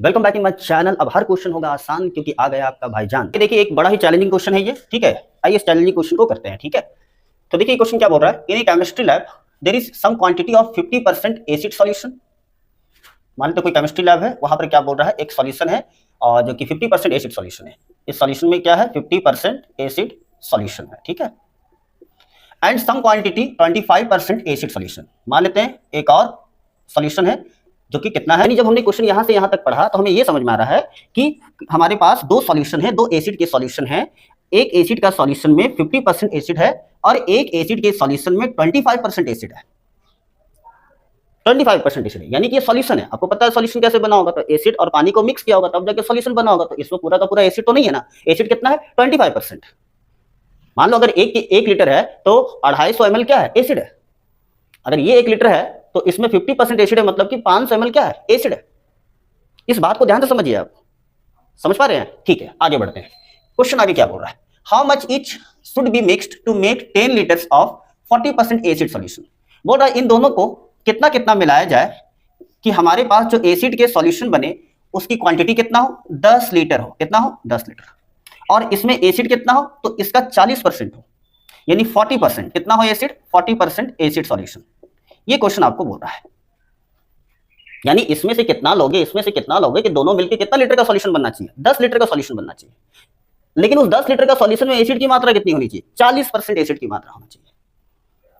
Welcome back in my channel. अब हर question होगा आसान क्योंकि आ गया आपका भाईजान। देखिए एक बड़ा ही चैलेंजिंग क्वेश्चन है ये, ठीक है। आइए इस चैलेंजिंग क्वेश्चन को करते हैं, ठीक है। तो देखिए क्वेश्चन क्या बोल रहा है, in chemistry lab there is some quantity of 50% acid solution. मान लीजिए कोई केमिस्ट्री लैब है, वहां पर क्या बोल रहा है, एक सॉल्यूशन है और जो कि 50% एसिड सॉल्यूशन है। इस सॉल्यूशन में क्या है, 50% एसिड सॉल्यूशन है, ठीक है। And some quantity 25% acid solution. मान लेते हैं एक और सॉल्यूशन है जो कि कितना है। जब हमने क्वेश्चन यहां से यहां तक पढ़ा तो हमें यह समझ में आ रहा है कि हमारे पास दो सॉल्यूशन है, दो एसिड के सॉल्यूशन है। एक एसिड का सॉल्यूशन में 50% एसिड है और एक एसिड के सॉल्यूशन में 25% एसिड है। 25% एसिड है, यानी कि ये सॉल्यूशन है। आपको पता है सॉल्यूशन कैसे बना होगा, तो एसिड और पानी को मिक्स किया होगा तब जाके सॉल्यूशन बना होगा। तो इसमें पूरा का पूरा एसिड तो नहीं है ना। एसिड कितना है, 25%। मान लो अगर एक लीटर है तो 250 ml क्या है, एसिड है। अगर ये 1 लीटर है तो इसमें 50% एसिड है, मतलब कि 500 ml क्या है, एसिड है। इस बात को ध्यान से समझिए, आप समझ पा रहे हैं? ठीक है, आगे बढ़ते हैं। क्वेश्चन आगे क्या बोल रहा है, how much each should be mixed to make 10 litres of 40% acid solution. बोल रहा है इन दोनों को कितना कितना मिलाया जाए कि हमारे पास जो एसिड के सॉल्यूशन बने उसकी क्वांटिटी कितना हो, 10 लीटर हो। कितना हो, 10 लीटर। और इसमें एसिड कितना हो, तो इसका 40% हो, यानी 40%। कितना हो एसिड, 40% एसिड सॉल्यूशन। ये क्वेश्चन आपको बोल रहा है, यानी इसमें से कितना लोगे, इसमें से कितना लोगे कि दोनों मिलकर कितना लीटर का सॉल्यूशन बनना चाहिए, 10 लीटर का सॉल्यूशन बनना चाहिए। लेकिन उस 10 लीटर का सॉल्यूशन में एसिड की मात्रा कितनी होनी चाहिए, 40% एसिड की मात्रा होना चाहिए।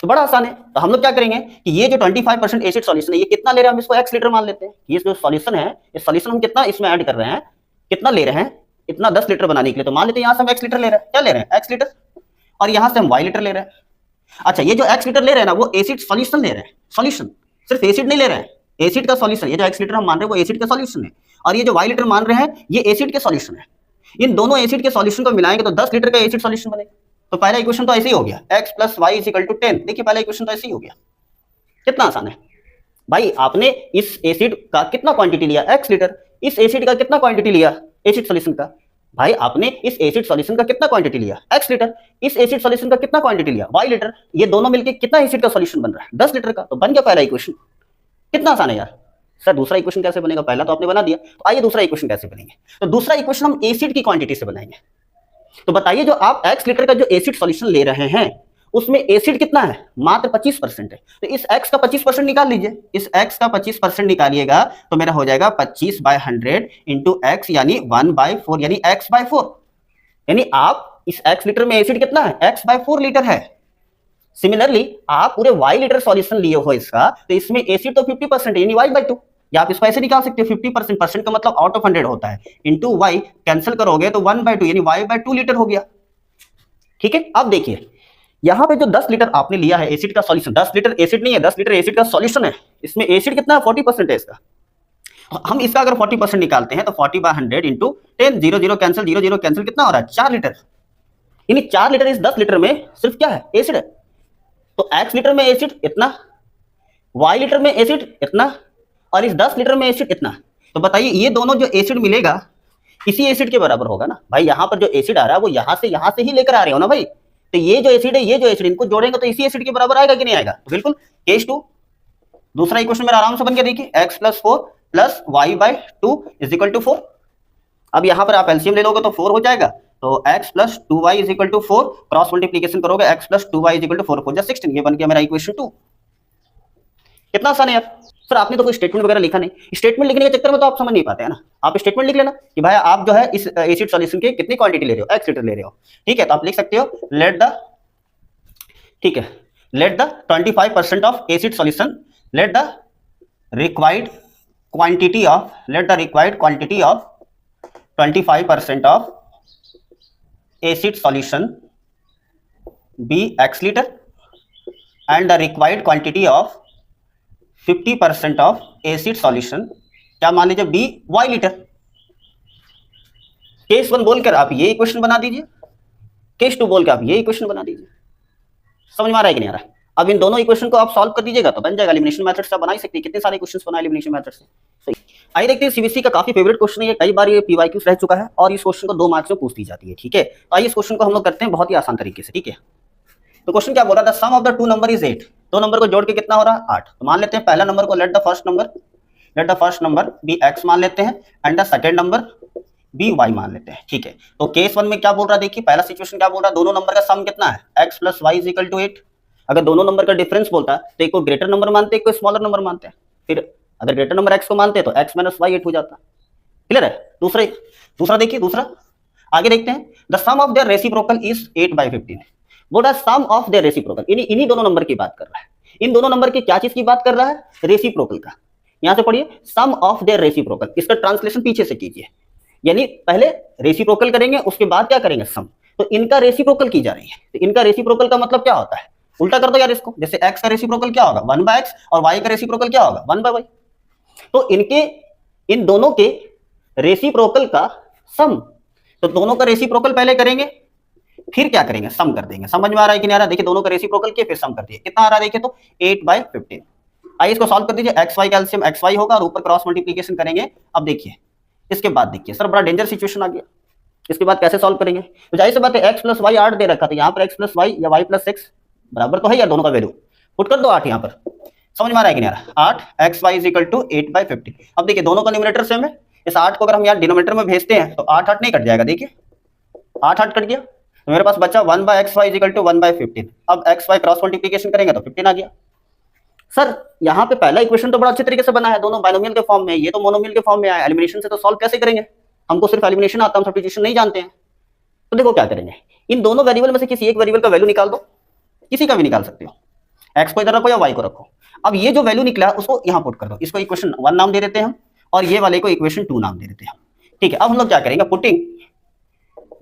तो बड़ा आसान है। तो हम लोग क्या करेंगे कि ये जो 25% एसिड सॉल्यूशन है ये कितना ले रहे हैं, हम इसको x लीटर मान लेते हैं। ये जो सॉल्यूशन है, इस सॉल्यूशन हम कितना इसमें ऐड कर रहे हैं, कितना ले रहे हैं, इतना 10 लीटर बनाने के लिए। तो मान लेते हैं यहां से हम x लीटर ले रहे हैं। क्या ले रहे हैं, x लीटर। और यहां से हम y लीटर ले रहे हैं। अच्छा, ये जो x लीटर ले रहे हैं ना, वो एसिड सॉल्यूशन ले रहे हैं। सॉल्यूशन, सिर्फ एसिड नहीं ले रहे हैं, एसिड का सॉल्यूशन। ये जो x लीटर हम मान रहे हैं वो एसिड का सॉल्यूशन है, और ये जो y लीटर मान रहे हैं ये एसिड के सॉल्यूशन है। इन दोनों एसिड के सॉल्यूशन को मिलाएंगे तो 10 लीटर का एसिड सॉल्यूशन बनेगा। तो पहला इक्वेशन तो ऐसे ही हो गया, x + y = 10। देखिए पहला इक्वेशन तो ऐसे ही हो गया। कितना आसान है भाई। आपने इस एसिड का कितना क्वांटिटी लिया, x लीटर। इस एसिड का कितना क्वांटिटी लिया, एसिड सॉल्यूशन का। भाई आपने इस एसिड सॉल्यूशन का कितना क्वांटिटी लिया, x लीटर। इस एसिड सॉल्यूशन का कितना क्वांटिटी लिया, y लीटर। ये दोनों मिलकर कितना एसिड का सॉल्यूशन बन रहा है, 10 लीटर का। तो बन गया पहला इक्वेशन। कितना आसान है यार। सर दूसरा इक्वेशन कैसे बनेगा, पहला तो आपने बना दिया। तो आइए दूसरा इक्वेशन कैसे बनेंगे। तो दूसरा इक्वेशन हम एसिड की क्वांटिटी से बनाएंगे। तो बताइए जो आप x लीटर का जो एसिड सॉल्यूशन ले रहे हैं उसमें एसिड कितना है, मात्र 25% है। तो इस x का 25% निकाल लीजिए। इस x का 25% निकालिएगा तो मेरा हो जाएगा 25/100 इंटू x, यानी 1/4, यानी x/4। यानी आप इस x लीटर में एसिड कितना है, x/4 लीटर है। सिमिलरली आप पूरे y लीटर सॉल्यूशन लिए हो इसका, तो इसमें एसिड तो 50% है, यानी y/2। या आप इसको ऐसे निकाल सकते हो, 50% परसेंट का मतलब आउट ऑफ 100 होता है, इंटू y कैंसिल करोगे तो 1/2, यानी y/2 लीटर हो गया। ठीक है, अब देखिए यहां पे जो 10 लीटर आपने लिया है एसिड का सॉल्यूशन, 10 लीटर एसिड नहीं है, 10 लीटर एसिड का सॉल्यूशन है। इसमें एसिड कितना है, 40% है इसका। हम इसका अगर 40% निकालते हैं तो 40/100 इंटू 10, 0 0 कैंसिल, 0 0 कैंसिल, कितना हो रहा है, 4 लीटर। यानी 4 लीटर इस 10 लीटर में सिर्फ क्या है, एसिड है। तो x लीटर में एसिड इतना, y लीटर में एसिड इतना, और इस 10 लीटर में एसिड इतना। तो बताइए ये दोनों जो एसिड मिलेगा इसी एसिड के बराबर होगा ना भाई। यहां पर जो एसिड आ रहा है वो यहां से ही लेकर आ रहे हो ना भाई। तो ये जो एसिड है, ये जो एसिड, इनको जोड़ेंगे तो इसी एसिड के बराबर आएगा कि नहीं आएगा। तो बिल्कुल केस 2। दूसरा इक्वेशन मेरा आराम से बन गया। देखिए x + 4 + y/2 = 4। अब यहां पर आप एलसीएम ले लोगे तो 4 हो जाएगा। तो x + 2y = 4, क्रॉस मल्टीप्लीकेशन करोगे x + 2y = 4 4 16। ये बन गया मेरा इक्वेशन 2। कितना आसान है यार। सर आपने तो कोई स्टेटमेंट वगैरह लिखा नहीं, स्टेटमेंट लिखने के चक्कर में तो आप समझ नहीं पाते हैं ना। आप स्टेटमेंट लिख लेना कि भाई आप जो है इस एसिड सॉल्यूशन की कितनी क्वांटिटी ले रहे हो, x लीटर ले रहे हो। ठीक है, तो आप लिख सकते हो लेट द, ठीक है, let the 25% of acid solution, let the required quantity of, let the required quantity of 25% of acid solution be x liter and the required quantity of 50% of acid solution क्या मान लीजिए b y litre. Case 1 बोलकर आप ये equation बना दीजिए, case 2 बोल के आप ये इक्वेशन बना दीजिए। समझ में आ रहा है कि नहीं आ रहा है। अब इन दोनों इक्वेशन को आप सॉल्व कर दीजिएगा तो बन जाएगा। एलिमिनेशन मेथड से आप बना ही सकते हैं, कितने सारे क्वेश्चंस बनाए एलिमिनेशन मेथड से। सही। आइए देखते हैं सीबीएसई का काफी फेवरेट क्वेश्चन है, कई बार ये पीवाईक्यूज रह चुका है और इस क्वेश्चन को 2 मार्क्स में पूछ दी जाती है। ठीक है, तो आइए इस क्वेश्चन को हम लोग करते हैं बहुत ही आसान तरीके से। ठीक है, तो क्वेश्चन क्या बोल रहा था, sum of the 2 number is 8। 2 number को जोड़ के कितना हो रहा है, 8। तो मान लेते हैं पहला नंबर को let the first number let the first number be x मान लेते हैं and the second number be y मान लेते हैं, ठीक है। तो केस 1 में क्या बोल रहा है, देखिए पहला सिचुएशन क्या बोल रहा है, दोनों नंबर का सम कितना है, x plus y is equal to 8। अगर दोनों नंबर का डिफरेंस बोलता है तो एक को ग्रेटर नंबर मानते हैं, एक को स्मॉलर नंबर मानते हैं। फिर अगर ग्रेटर नंबर x को मानते हैं तो x माइनस वाई 8 हो जाता है। क्लियर है। दूसरा देखिए, दूसरा आगे देखते हैं। The sum of their reciprocal is 8/15। वो the sum of their reciprocal, इन्हीं दोनों नंबर की बात कर रहा है। इन दोनों नंबर की क्या चीज की बात कर रहा है, रेसिप्रोकल का। यहां से पढ़िए, सम ऑफ देयर रेसिप्रोकल, इसका ट्रांसलेशन पीछे से कीजिए। यानी पहले रेसिप्रोकल करेंगे, उसके बाद क्या करेंगे, सम। तो इनका रेसिप्रोकल की जा रही है। तो इनका रेसिप्रोकल का मतलब क्या होता है, उल्टा कर दो यार इसको। जैसे x का रेसिप्रोकल क्या होगा, 1/x, और y का रेसिप्रोकल क्या होगा, 1/y। तो इन दोनों के रेसिप्रोकल का सम। तो दोनों का रेसिप्रोकल पहले करेंगे, फिर क्या करेंगे, सम कर देंगे। समझ में आ रहा है कि नहीं आ रहा, देखिए दोनों का रेसिप्रोकल किए फिर सम कर दिए। कितना आ रहा है देखिए, तो 8/15। आइए इसको सॉल्व कर दीजिए। एक्स वाई का एलसीएम एक्स वाई होगा और ऊपर क्रॉस मल्टीप्लीकेशन करेंगे। अब देखिए इसके बाद देखिए सर बड़ा डेंजर सिचुएशन आ गया। इसके बाद कैसे सॉल्व करेंगे, तो जाहिर सी बात है x प्लस वाई 8 दे रखा था, यहाँ पर x प्लस वाई या y प्लस 6 बराबर तो है यार, दोनों का वैल्यू पुट कर दो 8 यहाँ पर। समझ में आ रहा है कि नहीं आ रहा, 8 x y is equal to 8/15। अब देखिए दोनों का न्यूमरेटर सेम है, इस 8 को अगर हम यहाँ डिनोमिनेटर में भेजते हैं तो 8 नहीं कट जाएगा। देखिए 8 कट गया, तो मेरे पास बचा 1/xy इज इक्वल टू 1/15। अब एक्स वाई क्रॉस मल्टीप्लीकेशन करेंगे तो 15 आ गया। सर यहाँ पे पहला इक्वेशन तो बड़ा अच्छे तरीके से बना है, दोनों बाइनोमियल के फॉर्म में, ये तो मोनोमियल के फॉर्म में आया। एलिमिनेशन से तो सॉल्व कैसे करेंगे, हमको सिर्फ एलिमिनेशन आता है, हम सब्स्टिट्यूशन नहीं जानते हैं। तो देखो क्या करेंगे, इन दोनों वेरिएबल में से किसी एक वेरिएबल का वैल्यू निकाल दो, किसी का भी निकाल सकते हो। एक्स को इधर रखो या वाई को रखो। अब ये जो वैल्यू निकला उसको यहाँ पुट कर दो, इसको इक्वेशन 1 नाम दे देते हैं हम, और ये वाले को इक्वेशन 2 नाम दे देते हैं। ठीक है, अब हम लोग क्या करेंगे,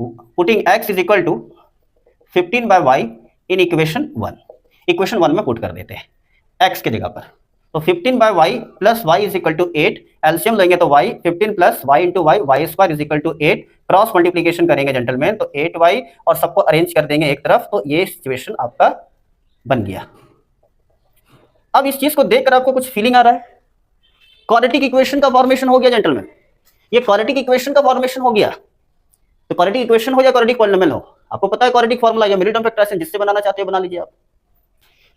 putting x is equal to 15/y in equation 1। Equation 1 में पुट कर देते हैं x के जगह पर। तो 15/y plus y is equal to 8, LCM लेंगे तो y 15 plus y into y, y square is equal to 8। Cross multiplication करेंगे जेंटलमैन तो 8y और सबको अरेंज कर देंगे एक तरफ, तो ये सिचुएशन आपका बन गया। अब इस चीज को देखकर आपको कुछ फीलिंग आ रहा है, क्वाड्रेटिक इक्वेशन का फॉर्मेशन हो गया जेंटलमैन, ये क्वाड्रेटिक इक्वेशन का फॉर्मेशन हो गया। तो क्वाड्रेटिक इक्वेशन हो या क्वाड्रेटिक पॉलिनोमियल हो, आपको पता है क्वाड्रेटिक फार्मूला या मिडिल टर्म फैक्टराइजेशन, जिससे बनाना चाहते हैं बना लीजिए आप।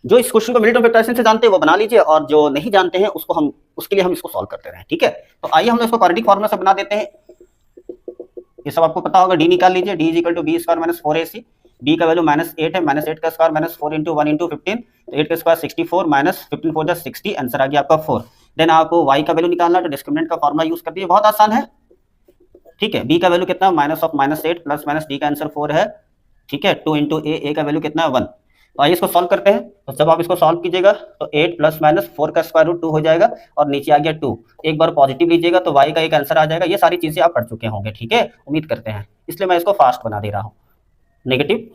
जो इस क्वेश्चन को मिडिल टर्म फैक्टराइजेशन से जानते हैं वो बना लीजिए, और जो नहीं जानते हैं उसके लिए हम इसको सॉल्व करते रहे। ठीक है, तो आइए हम इसको क्वाड्रेटिक फार्मूला से बना देते हैं। ये सब आपको पता होगा, डी निकाल लीजिए, d is equal to b square minus 4ac। B का वैल्यू -8 है, -8 का स्क्वायर माइनस 4 इंटू 1 इंटू 15, तो 8 का स्क्वायर 64 माइनस 15 4 60, आंसर आ गया आपका 4। देन आपको y का वैल्यू निकालना है, तो डिस्क्रिमिनेंट का फॉर्मूला यूज कर दीजिए, बहुत आसान है। ठीक है, b का वैल्यू कितना, -8 प्लस माइनस d का आंसर 4 है। ठीक है, 2 इंटू a का वैल्यू कितना है 1। तो आइए इसको सॉल्व करते हैं। तो जब आप इसको सॉल्व कीजिएगा तो 8 प्लस माइनस 4 का स्क्वायर रूट 2 हो जाएगा, और नीचे आ गया 2। एक बार पॉजिटिव लीजिएगा तो y का एक आंसर आ जाएगा। ये सारी चीजें आप पढ़ चुके होंगे, ठीक है, उम्मीद करते हैं, इसलिए मैं इसको फास्ट बना दे रहा हूँ। नेगेटिव,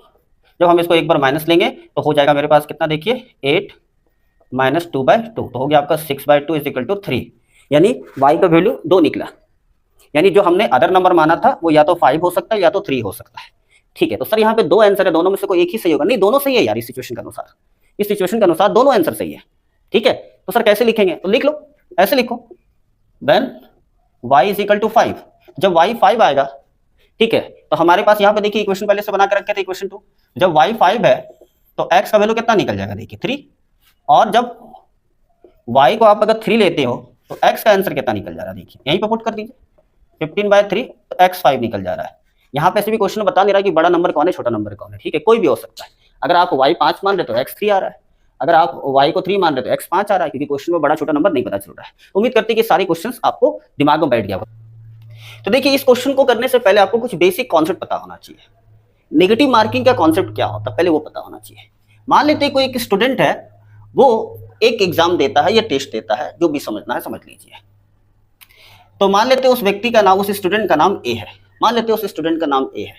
जब हम इसको एक बार माइनस लेंगे तो हो जाएगा मेरे पास कितना, देखिए 8 माइनस 2/2, तो हो गया आपका 6/2 इज इक्वल टू 3। यानी y का वैल्यू 2 निकला। यानी जो हमने अदर नंबर माना था वो या तो 5 हो सकता है या तो 3 हो सकता है। ठीक है, तो सर यहाँ पे 2 आंसर है, दोनों में से कोई एक ही सही होगा? नहीं, दोनों सही है यार, इस सिचुएशन के अनुसार, इस सिचुएशन के अनुसार दोनों आंसर सही है। ठीक है, तो सर कैसे लिखेंगे, तो लिख लो, ऐसे लिखो, then y is equal to 5। जब y 5 आएगा, ठीक है, तो हमारे पास यहाँ पे देखिए इक्वेशन पहले से बना के रखे थे, इक्वेशन 2। जब y 5 है तो x का वैल्यू कितना निकल जाएगा, देखिए 3। और जब y को आप अगर 3 लेते हो तो x का आंसर कितना निकल जा रहा है, देखिए यहीं पे पुट कर दीजिए, 15/3, तो x 5 निकल जा रहा है। यहाँ पे ऐसे भी क्वेश्चन बता नहीं रहा कि बड़ा नंबर कौन है छोटा नंबर कौन है। ठीक है, कोई भी हो सकता है। अगर आप y 5 मान रहे तो x 3 आ रहा है, अगर आप y को 3 मान रहे तो x 5 आ रहा है, क्योंकि क्वेश्चन में बड़ा छोटा नंबर नहीं पता चल रहा है। उम्मीद करते हैं कि सारे क्वेश्चंस आपको दिमाग में बैठ गया होगा। तो देखिए, इस क्वेश्चन को करने से पहले आपको कुछ बेसिक कॉन्सेप्ट पता होना चाहिए। नेगेटिव मार्किंग का कॉन्सेप्ट क्या होता है, पहले वो पता होना चाहिए। मान लेते हैं कोई एक स्टूडेंट है, वो एक एग्जाम देता है या टेस्ट देता है, जो भी समझना है समझ लीजिए। तो मान लेते हैं उस व्यक्ति का नाम, उस स्टूडेंट का नाम ए है, मान लेते हैं उस स्टूडेंट का नाम ए है,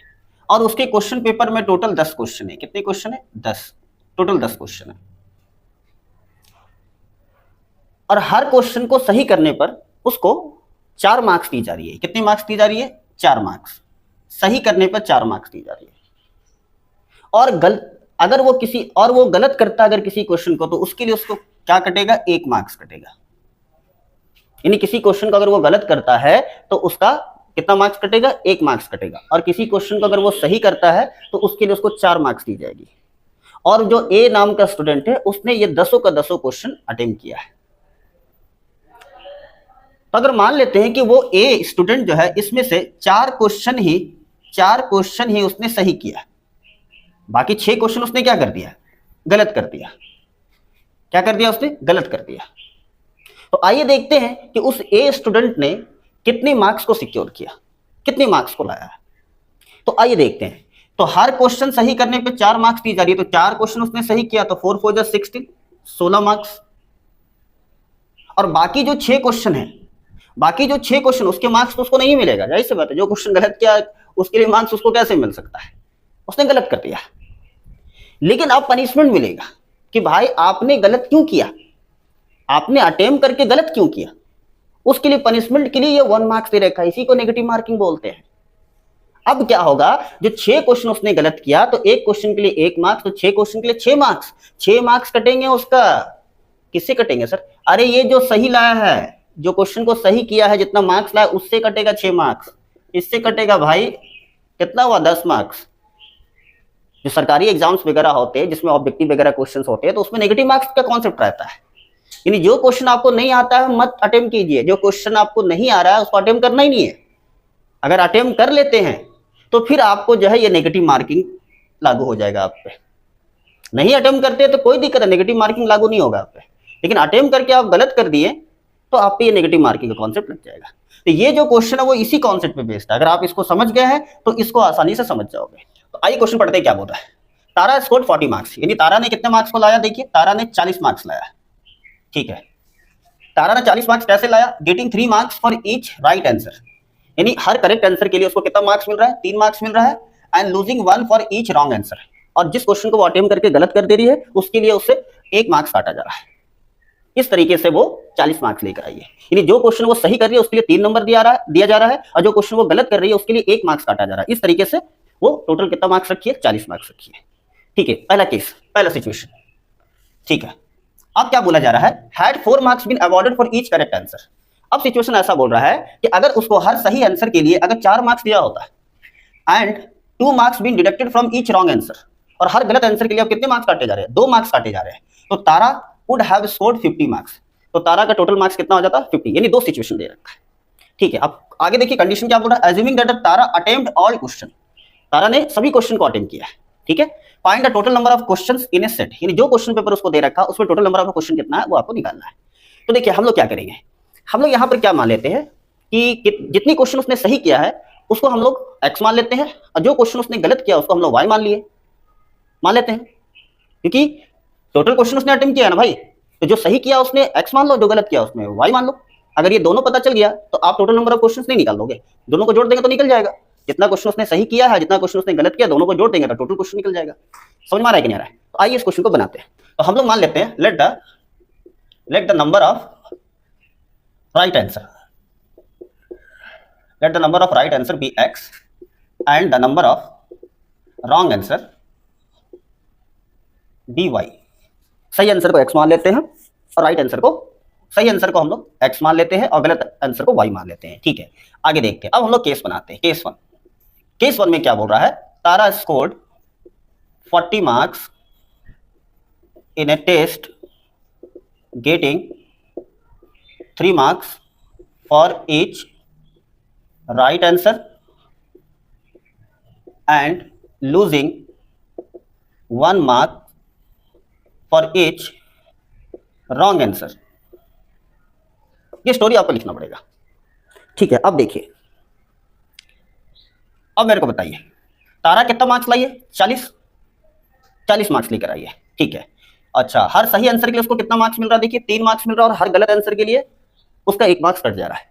और उसके क्वेश्चन पेपर में टोटल 10 क्वेश्चन है। कितने क्वेश्चन है, 10, टोटल 10 क्वेश्चन है। और हर क्वेश्चन को सही करने पर उसको 4 मार्क्स दी जा रही है। कितने मार्क्स दी जा रही है, 4 मार्क्स, सही करने पर 4 मार्क्स दी जा रही है। और अगर वो वो गलत करता अगर किसी क्वेश्चन को, तो उसके लिए उसको क्या कटेगा, 1 मार्क्स कटेगा। यानी किसी क्वेश्चन को अगर वो गलत करता है तो उसका कितना मार्क्स कटेगा, 1 मार्क्स कटेगा। और किसी क्वेश्चन को अगर वो सही करता है तो उसके लिए उसको 4 मार्क्स दी जाएगी। और जो ए नाम का स्टूडेंट है, उसने ये 10 का 10 क्वेश्चन अटेम्प्ट किया है। तो अगर मान लेते हैं कि वो ए स्टूडेंट जो है इसमें से 4 क्वेश्चन ही उसने सही किया, बाकी 6 क्वेश्चन उसने क्या कर दिया, गलत कर दिया। क्या कर दिया उसने, गलत कर दिया। तो आइए देखते हैं कि उस ए स्टूडेंट ने कितने मार्क्स को सिक्योर किया, कितने मार्क्स को लाया है। तो आइए देखते हैं। तो हर क्वेश्चन सही करने पे 4 मार्क्स दी जा रही है, तो 4 क्वेश्चन उसने सही किया तो 4 4 16, 16 मार्क्स। और बाकी जो 6 क्वेश्चन है, बाकी जो 6 क्वेश्चन उसके मार्क्स तो उसको नहीं मिलेगा, जाहिर सी बात है। जो क्वेश्चन गलत किया उसके लिए मार्क्स उसको कैसे मिल सकता है, उसने गलत कर दिया। लेकिन अब पनिशमेंट मिलेगा कि भाई आपने गलत क्यों किया, आपने अटेम्प्ट करके गलत क्यों किया, उसके लिए पनिशमेंट के लिए ये 1 मार्क्स दे रखा है। इसी को नेगेटिव मार्किंग बोलते हैं। अब क्या होगा, जो 6 क्वेश्चन उसने गलत किया तो एक क्वेश्चन के लिए 1 मार्क्स, तो 6 क्वेश्चन के लिए 6 मार्क्स। 6 मार्क्स कटेंगे उसका, किससे कटेंगे सर, अरे ये जो सही लाया है, जो क्वेश्चन को सही किया है, जितना मार्क्स लाया उससे कटेगा 6 मार्क्स। इससे कटेगा भाई कितना हुआ, 10 मार्क्स। जो सरकारी एग्जाम्स वगैरह होते हैं जिसमें ऑब्जेक्टिव वगैरह क्वेश्चन होते हैं तो उसमें नेगेटिव मार्क्स का कॉन्सेप्ट रहता है। यानी जो क्वेश्चन आपको नहीं आता है मत अटेम्प्ट कीजिए, जो क्वेश्चन आपको नहीं आ रहा है उसको अटेम्प्ट करना ही नहीं है। अगर अटेम्प्ट कर लेते हैं तो फिर आपको जो है ये नेगेटिव मार्किंग लागू हो जाएगा आप पे। नहीं अटेम्प्ट करते तो कोई दिक्कत है, नेगेटिव मार्किंग लागू नहीं होगा आप पे। लेकिन अटेम्प्ट करके आप गलत कर दिए तो आप पे ये नेगेटिव मार्किंग का कॉन्सेप्ट लग जाएगा। तो ये जो क्वेश्चन है वो इसी कॉन्सेप्ट पे बेस्ड है। अगर आप इसको समझ गए हैं तो इसको आसानी से समझ जाओगे। तो आइए क्वेश्चन पढ़ते हैं क्या बोल रहा है। तारा स्कोर्ड 40 मार्क्स, यानी तारा ने कितने मार्क्स को लाया, देखिए तारा ने 40 मार्क्स लाया। ठीक है, तारा ने 40 मार्क्स कैसे लाया, getting 3 marks for each right answer, यानी हर करेक्ट आंसर के लिए उसको कितना मार्क्स मिल रहा है, 3 मार्क्स मिल रहा है। And losing 1 for each wrong answer, और जिस क्वेश्चन को वो अटेम्प्ट करके गलत कर दे रही है उसके लिए उससे 1 मार्क्स काटा जा रहा है। इस तरीके से वो 40 मार्क्स लेकर आई है। यानी जो क्वेश्चन वो सही कर रही है उसके लिए 3 नंबर दिया जा रहा है, और जो क्वेश्चन वो गलत कर रही है उसके लिए 1 मार्क्स काटा जा रहा है। इस तरीके से वो टोटल कितना मार्क्स रखी है, 40 मार्क्स रखी है। ठीक है, पहला केस, पहला सिचुएशन। ठीक है, अब क्या बोला जा रहा है, had 4 marks been awarded for each correct answer. अब सिचुएशन ऐसा बोल रहा है कि अगर उसको हर सही आंसर के लिए अगर 4 मार्क्स दिया होता है and 2 marks been deducted from each wrong answer, और हर गलत आंसर के लिए अब कितने मार्क्स काटे जा रहे हैं, 2 मार्क्स काटे जा रहे हैं, तो तारा वुड हैव स्कोर्ड 50 मार्क्स। तो तारा का टोटल मार्क्स कितना हो जाता है, 50। यानी 2 सिचुएशन दे रखा है। ठीक है, अब आगे देखिए कंडीशन क्या बोल रहा है, assuming that Tara attempt all question, Tara ने सभी क्वेश्चन को अटेम्प्ट किया है। ठीक है, find the total number of questions in a set, यानी जो क्वेश्चन पेपर उसको दे रखा उसमें टोटल नंबर ऑफ क्वेश्चन कितना है वो आपको निकालना है। तो देखिए हम लोग क्या करेंगे, हम लोग यहाँ पर क्या मान लेते हैं कि जितनी क्वेश्चन उसने सही किया है उसको हम लोग x मान लेते हैं, और जो क्वेश्चन उसने गलत किया उसको हम लोग y मान लेते हैं, क्योंकि टोटल क्वेश्चन उसने अटेम्प्ट किया है ना भाई। तो जो सही किया उसने x मान लो, जो गलत किया उसमें y मान लो। अगर ये दोनों पता चल गया तो आप टोटल नंबर ऑफ क्वेश्चन नहीं निकाल दोगे, दोनों को जोड़ देंगे तो निकल जाएगा। जितना क्वेश्चन उसने सही किया है, जितना क्वेश्चन उसने गलत किया, दोनों को जोड़ देंगे तो टोटल क्वेश्चन निकल जाएगा। समझ में आ रहा है कि नहीं आ रहा है? तो आइए इस क्वेश्चन को बनाते हैं। तो हम लोग मान लेते हैं let the number of right answer, let the number of right answer be x and the number of wrong answer be y। सही आंसर को x मान लेते हैं और राइट आंसर को, सही आंसर को हम लोग x मान लेते हैं और गलत आंसर को y मान लेते हैं। ठीक है, आगे देखते हैं। अब हम लोग केस बनाते हैं, केस 1। केस 1 में क्या बोल रहा है, Tara scored 40 marks in a test getting 3 marks for each right answer and losing 1 mark for each wrong answer। ये स्टोरी आपको लिखना पड़ेगा। ठीक है, अब देखिए, अब मेरे को बताइए तारा कितना मार्क्स लाई है, 40 मार्क्स लेकर आई है। ठीक है, अच्छा हर सही आंसर के लिए उसको कितना मार्क्स मिल रहा है, देखिए 3 मार्क्स मिल रहा है, और हर गलत आंसर के लिए उसका 1 मार्क्स कट जा रहा है।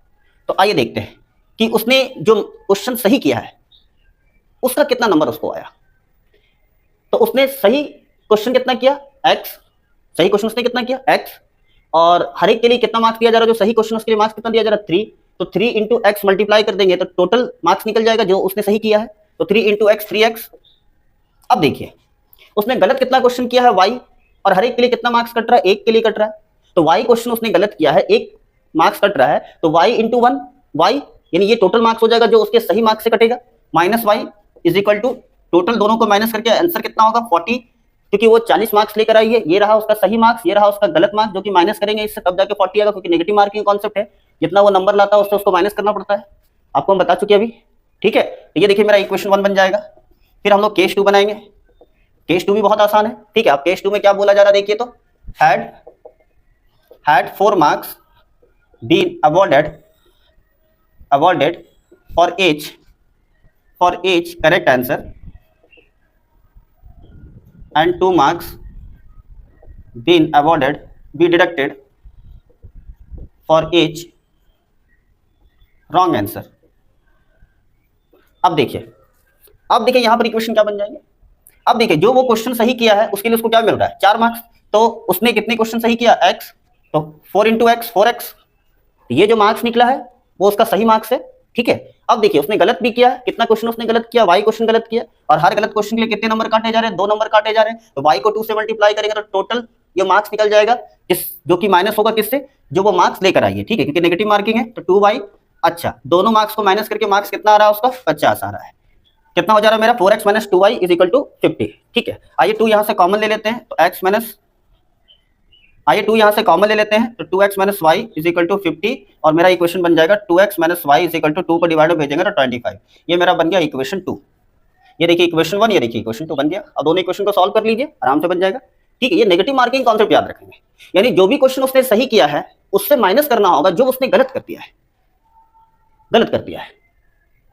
तो आइए देखते हैं कि उसने जो क्वेश्चन सही किया है उसका कितना नंबर उसको आया। तो उसने सही क्वेश्चन कितना किया, x, सही क्वेश्चन उसने कितना किया x, और हर एक के लिए कितना मार्क्स दिया जा रहा है, जो सही क्वेश्चन उसके लिए मार्क्स कितना दिया जा रहा है, 3। तो 3 इंटू एक्स मल्टीप्लाई कर देंगे तो टोटल मार्क्स निकल जाएगा जो उसने सही किया है। तो 3 इंटू एक्स 3x। अब देखिए उसने गलत कितना क्वेश्चन किया है, y, और हर एक के लिए कितना मार्क्स कट रहा है, 1 के लिए कट रहा है। तो y क्वेश्चन उसने गलत किया है, 1 मार्क्स कट रहा है, तो y इंटू 1 y, यानी ये टोटल मार्क्स हो जाएगा जो उसके सही मार्क्स से कटेगा, minus y is equal to total दोनों को माइनस करके आंसर कितना होगा 40, क्योंकि वो 40 मार्क्स लेकर आई है। ये रहा उसका सही मार्क्स, ये रहा उसका गलत मार्क्स, जो कि माइनस करेंगे इससे तब जाके 40 आएगा, क्योंकि नेगेटिव मार्किंग कॉन्सेप्ट है। जितना वो नंबर लाता है उससे उसको माइनस करना पड़ता है, आपको हम बता चुके अभी। ठीक है, तो ये देखिए मेरा इक्वेशन 1 बन जाएगा। फिर हम लोग केस 2 बनाएंगे। केस 2 भी बहुत आसान है। ठीक है, अब केस 2 में क्या बोला जा रहा है देखिए, तो had 4 marks been awarded for each correct answer and 2 marks been be deducted for each wrong answer। अब देखिए यहां पर इक्वेशन क्या बन जाएंगे। अब देखिए जो वो क्वेश्चन सही किया है उसके लिए उसको क्या मिल रहा है, 4 मार्क्स। तो उसने कितने क्वेश्चन सही किया, x, तो 4 इंटू एक्स 4x, ये जो मार्क्स निकला है वो उसका सही मार्क्स है। ठीक है, अब देखिए उसने गलत भी किया है, कितना क्वेश्चन उसने गलत किया, y क्वेश्चन गलत किया, और हर गलत क्वेश्चन के लिए कितने नंबर काटे जा रहे हैं, 2 नंबर काटे जा रहे हैं। तो y को 2 से मल्टीप्लाई करेंगे तो टोटल ये मार्क्स निकल जाएगा, जो कि माइनस होगा किससे, जो वो मार्क्स लेकर आई है। ठीक है, क्योंकि नेगेटिव मार्किंग है तो 2y। अच्छा, दोनों मार्क्स को माइनस करके मार्क्स कितना आ रहा है उसका, 50 आ रहा है। कितना हो जा रहा है मेरा, 4x minus 2y is equal to 50। ठीक है, आइए 2 यहां से कॉमन ले लेते हैं, तो x माइनस, आइए 2 यहां से कॉमन ले लेते हैं, तो 2x minus y is equal to 50, और मेरा इक्वेशन बन जाएगा 2x minus y is equal to 2 को डिवाइड में भेजेंगे तो 25। ये मेरा बन गया इक्वेशन 2। ये देखिए इक्वेशन 1, ये देखिए इक्वेशन 2 बन गया। अब दोनों इक्वेशन को सॉल्व कर लीजिए, आराम से बन जाएगा। ठीक है, ये नेगेटिव मार्किंग कॉन्सेप्ट याद रखेंगे, यानी जो भी क्वेश्चन उसने सही किया है उससे माइनस करना होगा जो उसने गलत कर दिया है,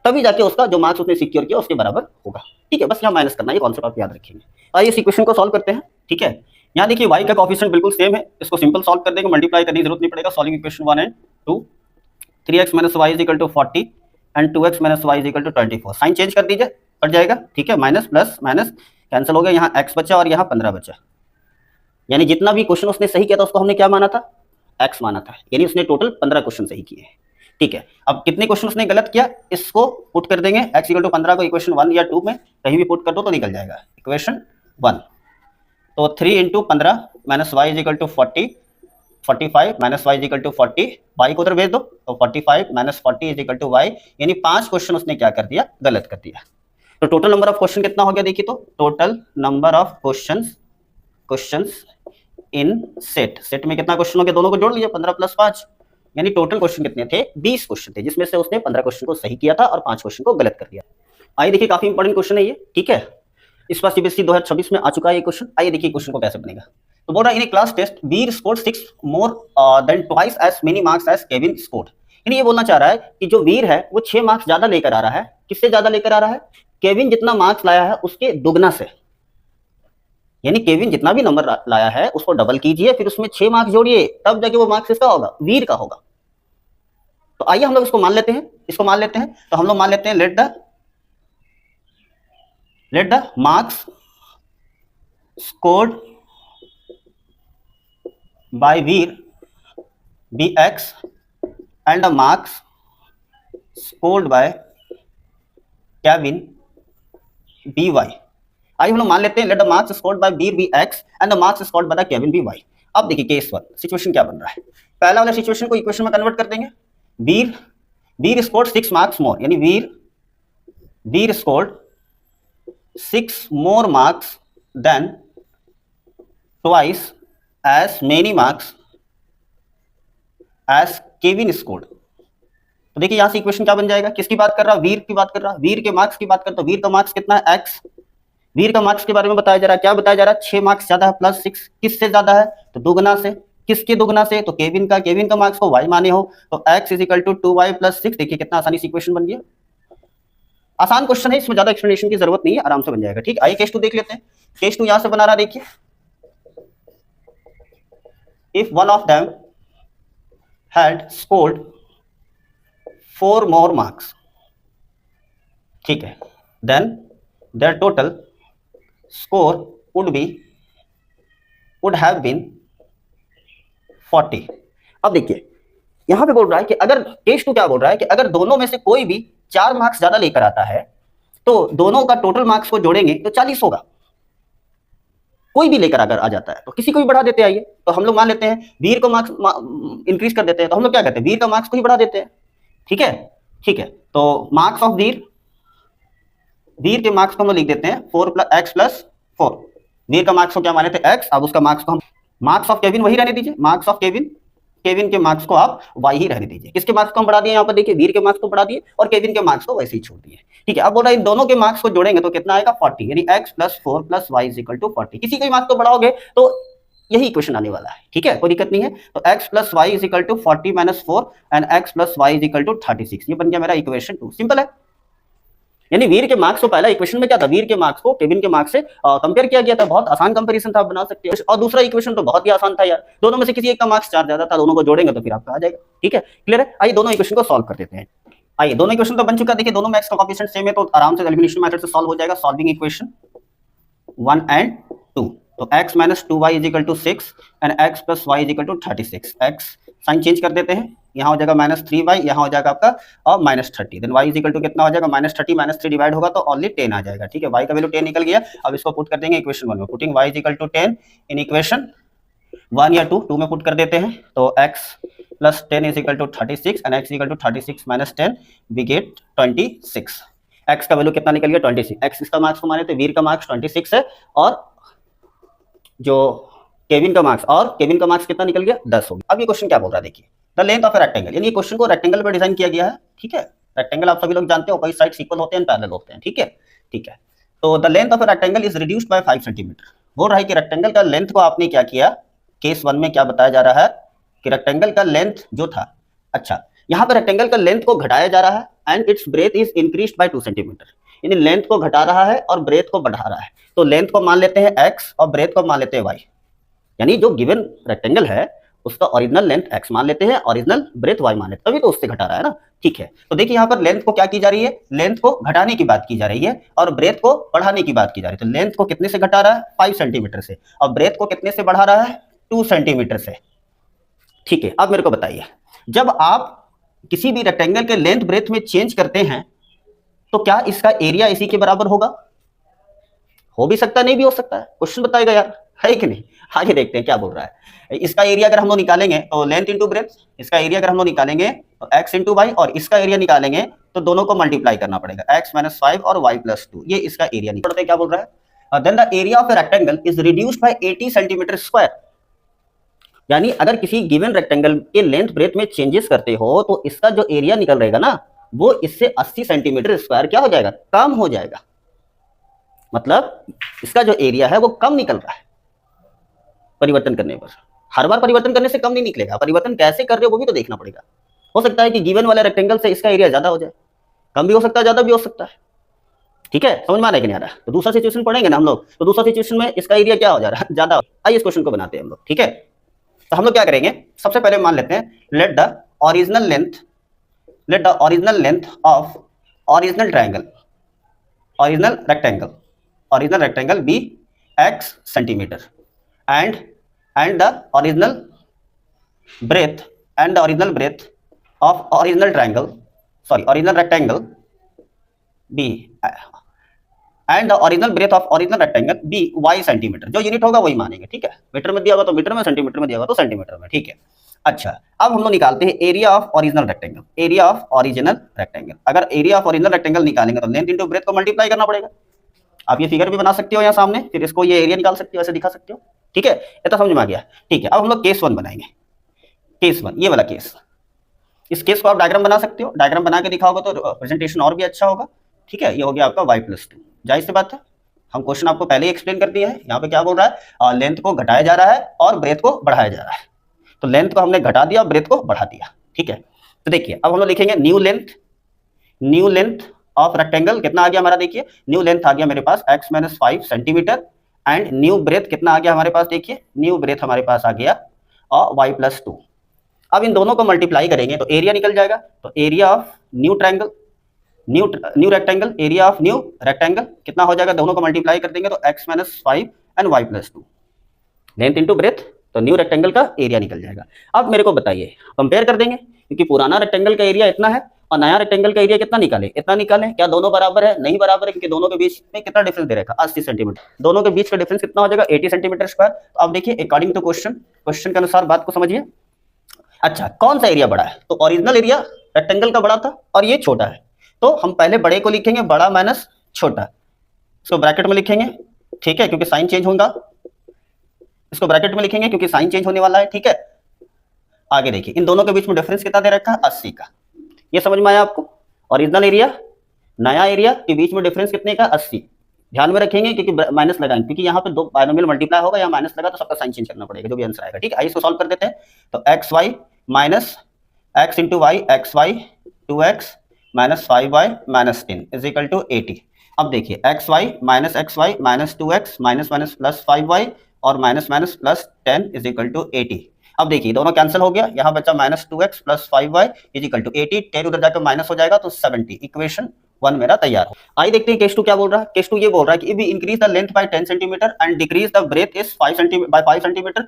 तभी जाके उसका जो मार्क्स उसने सिक्योर किया उसके बराबर होगा। ठीक है, बस यहाँ माइनस करना, ये कॉन्सेप्ट आप याद रखेंगे। आइए इस इक्वेशन को सॉल्व करते हैं। ठीक है, यहाँ देखिए y का कोएफिशिएंट बिल्कुल सेम है, इसको सिंपल सॉल्व कर देंगे, मल्टीप्लाई करने की जरूरत नहीं पड़ेगा। Solving equation 1 and 2, 3x minus y is equal to 40 and 2x minus y is equal to 24। Sign change कर दीजिए, कट जाएगा। ठीक है, माइनस प्लस माइनस कैंसिल हो गया, यहाँ x बचा और यहाँ 15 बचा। यानी जितना भी क्वेश्चन उसने सही किया था उसको हमने क्या माना था, x माना था, यानी उसने टोटल 15 क्वेश्चन सही किए हैं। ठीक है, अब कितने क्वेश्चन उसने गलत किया इसको पुट कर देंगे, x इक्वल टू 15 को इक्वेशन 1 या 2 में कहीं भी पुट कर दो तो निकल जाएगा इक्वेशन 1। तो 3 into 15 minus y is equal to 45 minus y is equal to 40, y को उधर भेज दो, तो 45 minus 40 is equal to y, यानी 5 क्वेश्चन उसने क्या कर दिया, गलत कर दिया। तो टोटल नंबर ऑफ क्वेश्चन कितना हो गया देखिए, तो total number of questions in set में कितना क्वेश्चन हो गया, दोनों को जोड़ लीजिए, 15 प्लस 5, यानी टोटल क्वेश्चन कितने थे, 20 क्वेश्चन थे, जिसमें से उसने 15 क्वेश्चन को सही किया था और 5 क्वेश्चन को गलत कर दिया। आइए देखिए काफी इंपॉर्टेंट क्वेश्चन है ये। ठीक है, इस बार सीबीएसई 2026 में आ चुका है ये क्वेश्चन। आइए देखिए क्वेश्चन को कैसे बनेगा। तो बोल रहा है in class test Veer scored 6 more than twice as many marks as Kevin scored. यानी ये बोलना चाह रहा है कि जो वीर है वो 6 मार्क्स ज्यादा लेकर आ रहा है। किससे ज्यादा लेकर आ रहा है, केविन जितना मार्क्स लाया है उसके दुगना से। यानी केविन जितना भी नंबर लाया है उसको डबल कीजिए, फिर उसमें 6 मार्क्स जोड़िए, तब जाके वो मार्क्स किसका होगा, वीर का होगा। तो आइए हम लोग इसको मान लेते हैं, तो हम लोग मान लेते हैं let the marks scored by Veer be x and the marks scored by Kevin be y. आइए हम लोग मान लेते हैं let the marks scored by Veer be x and the marks scored by the Kevin be y. अब देखिए case 1 situation क्या बन रहा है, पहला वाला सिचुएशन को इक्वेशन में कन्वर्ट कर देंगे। वीर स्कोर्ड 6 मार्क्स मोर, यानी वीर scored 6 more marks than twice as many marks as Kevin scored। तो देखिए यहां से इक्वेशन क्या बन जाएगा, किसकी बात कर रहा है, वीर की बात कर रहा है, वीर के मार्क्स की बात करता है। वीर का मार्क्स कितना है, x। वीर का मार्क्स के बारे में बताया जा रहा है, क्या बताया जा रहा है, 6 मार्क्स ज्यादा है प्लस 6, किससे ज्यादा है, तो दुगना से। किसके दुगना से, तो केविन का मार्क्स को y माने हो, तो x is equal to 2y plus 6। देखिए कितना आसानी से इक्वेशन बन गया। आसान क्वेश्चन है, इसमें ज्यादा एक्सप्लेनेशन की जरूरत नहीं है, आराम से बन जाएगा। ठीक, आइए केस 2 देख लेते हैं। केस 2 यहां से बना रहा, देखिए if one of them had scored 4 more marks, ठीक है, then their total score would have been 40। अब देखिए यहां पे बोल रहा है कि अगर केस 2 क्या बोल रहा है कि अगर दोनों में से कोई भी 4 मार्क्स ज्यादा लेकर आता है तो दोनों का टोटल मार्क्स को जोड़ेंगे तो 40 होगा। कोई भी लेकर अगर आ जाता है तो किसी को भी बढ़ा देते हैं। आइए तो हम लोग मान लेते हैं वीर को मार्क्स इंक्रीज कर देते हैं, तो हम लोग क्या कहते हैं, वीर का मार्क्स को ही बढ़ा देते हैं। ठीक है, तो मार्क्स ऑफ वीर के मार्क्स को हम लोग लिख देते हैं 4x प्लस 4। वीर का मार्क्स को क्या माने थे, x, अब उसका मार्क्स को हम, मार्क्स ऑफ केविन वही रहने दीजिए, मार्क्स ऑफ केविन केविन के मार्क्स को आप वाई ही रहने दीजिए। किसके मार्क्स को हम बढ़ा दिए यहाँ पर देखिए, वीर के मार्क्स को बढ़ा दिए और केविन के मार्क्स को वैसे ही छोड़ दिए। ठीक है, अब बोला इन दोनों के मार्क्स को जोड़ेंगे तो कितना आएगा 40, यानी x + 4 + y = 40। किसी के मार्क्स को बढ़ाओगे तो यही इक्वेशन आने वाला है। ठीक है, कोई दिक्कत नहीं है। तो x + y = 40 - 4 and x + y = 36, ये बन गया मेरा इक्वेशन 2। सिंपल है। यानी वीर के मार्क्स को पहला इक्वेशन में क्या था, वीर के मार्क्स को केविन के मार्क्स से कंपेयर किया गया था। बहुत आसान कंपैरिजन था, आप बना सकते हो। और दूसरा इक्वेशन तो बहुत ही आसान था यार, दोनों में से किसी एक का मार्क्स 4 ज्यादा था, दोनों को जोड़ेंगे तो फिर आपका आ जाएगा। ठीक है, क्लियर है। आइए दोनों इक्वेशन को सॉल्व कर देते हैं। आइए, दोनों इक्वेशन तो बन चुका है। देखिए दोनों में x का कोएफिशिएंट सेम है तो आराम से एलिमिनेशन मेथड से सॉल्व हो जाएगा। सॉल्विंग इक्वेशन 1 and 2, तो x - 2y = 6 and x + y = 36। x sign change कर देते हैं, यहाँ हो जाएगा -3y, यहाँ हो जाएगा आपका और -30। देन y = कितना हो जाएगा, -30 - 3 डिवाइड होगा तो ओनली 10 आ जाएगा। ठीक है, y का वैल्यू 10 निकल गया। अब इसको पुट कर देंगे इक्वेशन 1 में। पुटिंग y = 10 इन इक्वेशन 1 या 2 में पुट कर देते हैं तो x + 10 = 36 एंड x = 36 - 10 वी गेट 26। x का वैल्यू कितना निकल गया 26। x इसका मार्क्स को माने तो वीर का मार्क्स 26 है और जो केविन का मार्क्स कितना निकल गया 10 हो गया। अब ये क्वेश्चन क्या बोल रहा है देखिए, the length of a rectangle, यानी ये क्वेश्चन को रेक्टेंगल पर डिजाइन किया गया है। ठीक है, रेक्टेंगल आप सभी लोग जानते हो, कई साइड्स इक्वल होते हैं, पैरेलल होते हैं। ठीक है, ठीक है। तो the length of a rectangle is reduced bye 5 centimetre. बोल रहा है कि रेक्टेंगल का लेंथ को आपने क्या किया, केस 1 में क्या बताया जा रहा है कि रेक्टेंगल का लेंथ जो था, अच्छा यहाँ पर रेक्टेंगल का लेंथ को घटाया जा रहा है and it's breath is increased by 2 centimetre, यानी लेंथ को घटा रहा है और ब्रेथ को बढ़ा रहा है। तो लेंथ को मान लेते हैं x और ब्रेथ को मान लेते हैं y, यानी जो गिवन रेक्टेंगल है उसका ओरिजिनल लेंथ x मान लेते हैं, ओरिजिनल ब्रेथ y मान लेते हैं, तभी तो उससे घटा रहा है ना। ठीक है, तो देखिए यहाँ पर लेंथ को क्या की जा रही है, लेंथ को घटाने की बात की जा रही है और ब्रेथ को बढ़ाने की बात की जा रही है। तो लेंथ को कितने से घटा रहा है 5 सेंटीमीटर से और ब्रेथ को कितने से बढ़ा रहा है 2 सेंटीमीटर से। ठीक है, अब मेरे को बताइए, जब आप किसी भी रेक्टेंगल के लेंथ ब्रेथ में चेंज करते हैं तो क्या इसका एरिया इसी के बराबर होगा? हो भी सकता है, नहीं भी हो सकता है, क्वेश्चन बताएगा यार, है कि नहीं। आगे देखते हैं क्या बोल रहा है। इसका एरिया अगर हम लोग निकालेंगे तो लेंथ इंटू ब्रेथ, इसका एरिया अगर हम लोग निकालेंगे तो x इंटू वाई, और इसका एरिया निकालेंगे तो दोनों को मल्टीप्लाई करना पड़ेगा, x - 5 और y + 2, ये इसका एरिया निकलता है। क्या बोल रहा है, then the area of a rectangle is reduced by 80 centimetre square. यानी अगर किसी गिवन रेक्टेंगल के लेंथ ब्रेथ में चेंजेस करते हो तो इसका जो एरिया निकल रहेगा ना वो इससे 80 सेंटीमीटर स्क्वायर क्या हो जाएगा, कम हो जाएगा। मतलब इसका जो एरिया है वो कम निकल रहा है परिवर्तन करने पर। हर बार परिवर्तन करने से कम नहीं निकलेगा, परिवर्तन कैसे कर रहे हो वो भी तो देखना पड़ेगा। हो सकता है कि गिवन वाले रेक्टेंगल से इसका एरिया ज्यादा हो जाए, कम भी हो सकता है, ज्यादा भी हो सकता है। ठीक है, समझ में आ रहा है कि नहीं आ रहा है। तो दूसरा सिचुएशन पढ़ेंगे ना हम लोग, तो दूसरा सिचुएशन में इसका एरिया क्या हो जा रहा है, ज्यादा। आइए इस क्वेश्चन को बनाते हैं हम लोग। ठीक है, तो हम लोग क्या करेंगे, सबसे पहले मान लेते हैं let the original length of original rectangle be x centimetre and the original breadth of original rectangle b and the original breadth of original rectangle b y centimetre. जो यूनिट होगा वही मानेंगे। ठीक है, मीटर में दिया होगा तो मीटर में, सेंटीमीटर में दिया होगा तो सेंटीमीटर में। ठीक है, अच्छा अब हम लोग निकालते हैं एरिया ऑफ ओरिजिनल रेक्टेंगल। अगर एरिया ऑफ ओरिजिनल रेक्टेंगल निकालेंगे तो लेंथ इंटू ब्रेथ को मल्टीप्लाई करना पड़ेगा। आप ये फिगर भी बना सकते हो यहाँ सामने, फिर इसको ये एरिया निकाल सकते हो, ऐसे दिखा सकते हो। ठीक है, ये तो समझ में आ गया। ठीक है, अब हम लोग केस 1 बनाएंगे। केस 1 ये वाला केस, इस केस को आप डायग्राम बना सकते हो, डायग्राम बना के दिखाओगे तो प्रेजेंटेशन और भी अच्छा होगा। ठीक है, ये हो गया आपका y + 2। जाहिर सी बात है, हम क्वेश्चन आपको पहले ही एक्सप्लेन कर दिया है। यहाँ पे क्या बोल रहा है, लेंथ को घटाया जा रहा है और ब्रेथ को बढ़ाया जा रहा है। तो लेंथ को हमने घटा दिया, ब्रेथ को बढ़ा दिया। ठीक है, तो देखिए अब हम लोग लिखेंगे न्यू लेंथ ऑफ रेक्टेंगल कितना आ गया हमारा, देखिए न्यू लेंथ आ गया मेरे पास x - 5 centimetre and new breadth कितना आ गया हमारे पास, देखिए न्यू ब्रेथ हमारे पास आ गया और y + 2। अब इन दोनों को मल्टीप्लाई करेंगे तो एरिया निकल जाएगा। तो area of new rectangle area of new rectangle कितना हो जाएगा, दोनों को मल्टीप्लाई कर देंगे तो x - 5 and y + 2, length into breadth, तो न्यू रेक्टेंगल का एरिया निकल जाएगा। अब मेरे को बताइए, कंपेयर कर देंगे क्योंकि पुराना रेक्टेंगल का एरिया इतना है और नया रेक्टेंगल का एरिया कितना निकाले, इतना निकाले। क्या दोनों बराबर है, नहीं बराबर है, क्योंकि दोनों के बीच में कितना डिफरेंस दे रखा 80 सेंटीमीटर। दोनों के बीच का डिफरेंस कितना हो जाएगा 80 सेंटीमीटर स्क्वायर। तो अब देखिए अकॉर्डिंग टू क्वेश्चन के अनुसार बात को समझिए। अच्छा कौन सा एरिया बड़ा है, तो ओरिजिनल एरिया रेक्टेंगल का बड़ा था और ये छोटा है, तो हम पहले बड़े को लिखेंगे, बड़ा माइनस छोटा, इसको ब्रैकेट में लिखेंगे। ठीक है, क्योंकि साइन चेंज होगा, इसको ब्रैकेट में लिखेंगे क्योंकि साइन चेंज होने वाला है। ठीक है, आगे देखिए इन दोनों के बीच में डिफरेंस कितना दे रखा है 80 का। ये समझ में आया आपको। ओरिजिनल एरिया नया एरिया के बीच में डिफरेंस कितने का 80। ध्यान में रखेंगे क्योंकि माइनस लगाएंगे, क्योंकि यहाँ पे दो बाइनोमियल मल्टीप्लाई होगा, यहाँ माइनस लगा तो सबका साइन चेंज करना पड़ेगा जो भी आंसर आएगा। ठीक है, आइए इसको सॉल्व कर देते हैं। तो x y minus x into y, x y 2x minus 5y minus 10 is equal to 80। अब देखिए x y minus 2x minus minus plus 5y और minus minus plus 10 is equal to 80। अब देखिए दोनों कैंसिल हो गया, यहाँ बचा minus 2x plus 5y is equal to 80। 10 उधर जाकर माइनस हो जाएगा तो 70। इक्वेशन 1 मेरा तैयार हो। आइए देखते हैं केस 2 क्या बोल रहा है। केस 2 ये बोल रहा है कि if we increase the length by 10 centimetre and decrease the breadth is 5 centimetre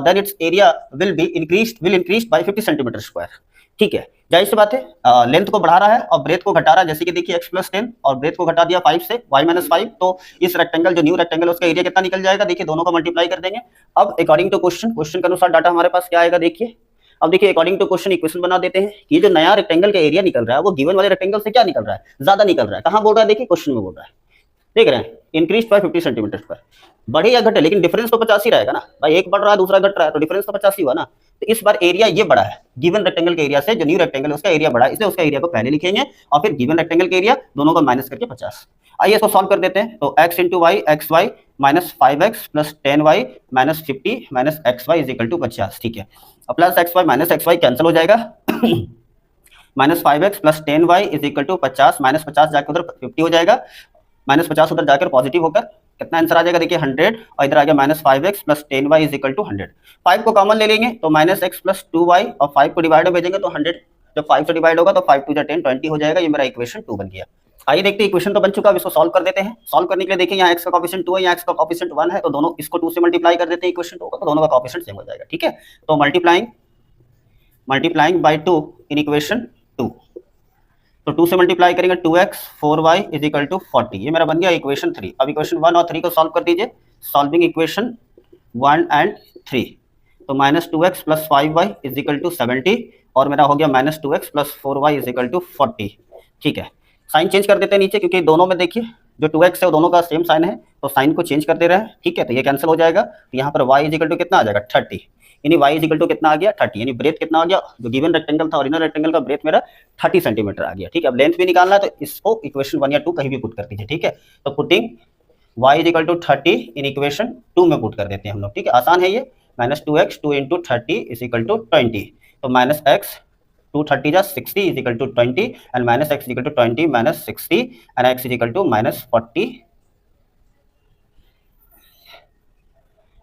then it's area will increase by 50 centimetre square. ठीक है, जाहिर सी बात है लेंथ को बढ़ा रहा है और ब्रेथ को घटा रहा है। जैसे कि देखिए x प्लस 10 और ब्रेथ को घटा दिया 5 से y माइनस 5, तो इस रेक्टेंगल जो न्यू रेक्टेंगल उसका एरिया कितना निकल जाएगा। देखिए दोनों को मल्टीप्लाई कर देंगे। अब अकॉर्डिंग टू क्वेश्चन के अनुसार डाटा हमारे पास क्या आएगा देखिए। अब देखिए अकॉर्डिंग टू क्वेश्चन इक्वेशन बना देते हैं कि ये जो नया रेक्टेंगल का एरिया निकल रहा है वो गिवन वाले रेक्टेंगल से क्या निकल रहा है, ज्यादा निकल रहा है। कहां बोल रहा है देखिए क्वेश्चन में बोल रहा है, देख रहे हैं इंक्रीज बाय 50 सेंटीमीटर स्क्वायर। बढ़े या घटे लेकिन डिफरेंस तो 50 ही रहेगा ना भाई, एक बढ़ रहा है दूसरा घट रहा है तो डिफरेंस तो 50 ही हुआ ना। तो इस बार एरिया ये बड़ा है गिवन रेक्टेंगल के एरिया से, जो न्यू रेक्टेंगल है उसका एरिया बड़ा है, इसलिए उसका एरिया को पहले लिखेंगे और फिर गिवन रेक्टेंगल के एरिया दोनों को माइनस करके 50। आइए इसको सॉल्व कर देते हैं। तो x into y x y minus 5x plus 10y minus 50 minus x y is equal to 50। ठीक है, अब plus x y minus x y cancel हो जाएगा। Minus 5x plus 10y is equal to 50 minus 50 जाकर उधर 50 हो जाएगा, minus 50 उधर जाकर पॉजिटिव होकर कितना आंसर आ जाएगा देखिए 100 और इधर आ गया minus 5x plus 10y is equal to 100। 5 को कॉमन ले लेंगे तो माइनस x प्लस 2y और 5 को डिवाइड में भेजेंगे तो 100, जब 5 से डिवाइड होगा तो 5 टू 10 20 हो जाएगा। ये मेरा इक्वेशन 2 बन गया। आइए देखते हैं इक्वेशन तो बन चुका है, इसको सॉल्व कर देते हैं। सॉल्व करने के लिए देखिए यहाँ x का कोएफिशिएंट 2 है, यहाँ x का कोएफिशिएंट 1 है, तो दोनों इसको 2 से मल्टीप्लाई कर देते हैं इक्वेशन 2 को, तो दोनों का कोएफिशिएंट सेम हो जाएगा। ठीक है, तो मल्टीप्लाइंग बाय 2 इन इक्वेशन 2, तो 2 से मल्टीप्लाई करेंगे 2x 4y is equal to 40। ये मेरा बन गया इक्वेशन 3। अब इक्वेशन 1 और 3 को सॉल्व कर दीजिए। सॉल्विंग इक्वेशन 1 एंड 3, तो minus 2x plus 5y is equal to 70 और मेरा हो गया minus 2x plus 4y is equal to 40। ठीक है, साइन चेंज कर देते हैं नीचे, क्योंकि दोनों में देखिए जो 2x है वो दोनों का सेम साइन है, तो साइन को चेंज कर दे रहे हैं। ठीक है, तो ये कैंसिल हो जाएगा, तो यहाँ पर y इज इक्वल टू कितना आ जाएगा 30, यानी y इज इक्वल टू कितना आ गया 30, यानी ब्रेथ कितना आ गया, जो गिवन रेक्टेंगल था ओरिजिनल रेक्टेंगल का ब्रेथ मेरा 30 सेंटीमीटर आ गया। ठीक है, अब लेंथ भी निकालना है तो इसको इक्वेशन 1 या 2 कहीं भी पुट कर दीजिए। ठीक है, तो putting y is equal to 30 in equation 2 में पुट कर देते हैं हम लोग। ठीक है, आसान है ये। Minus 2x 2 into 30 is equal to 20, तो माइनस x 2 30 जा 60 is equal to 20 and minus x is equal to 20 minus 60 and x is equal to minus 40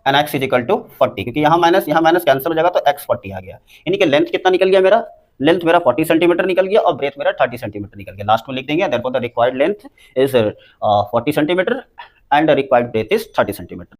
and x is equal to 40, क्योंकि यहाँ माइनस कैंसिल हो जाएगा तो x 40 आ गया। यानी कि लेंथ कितना निकल गया मेरा, लेंथ मेरा 40 सेंटीमीटर निकल गया और ब्रेथ मेरा 30 सेंटीमीटर निकल गया। लास्ट में लिख देंगे therefore the required length is 40 centimetre and the required breadth is 30 centimetre.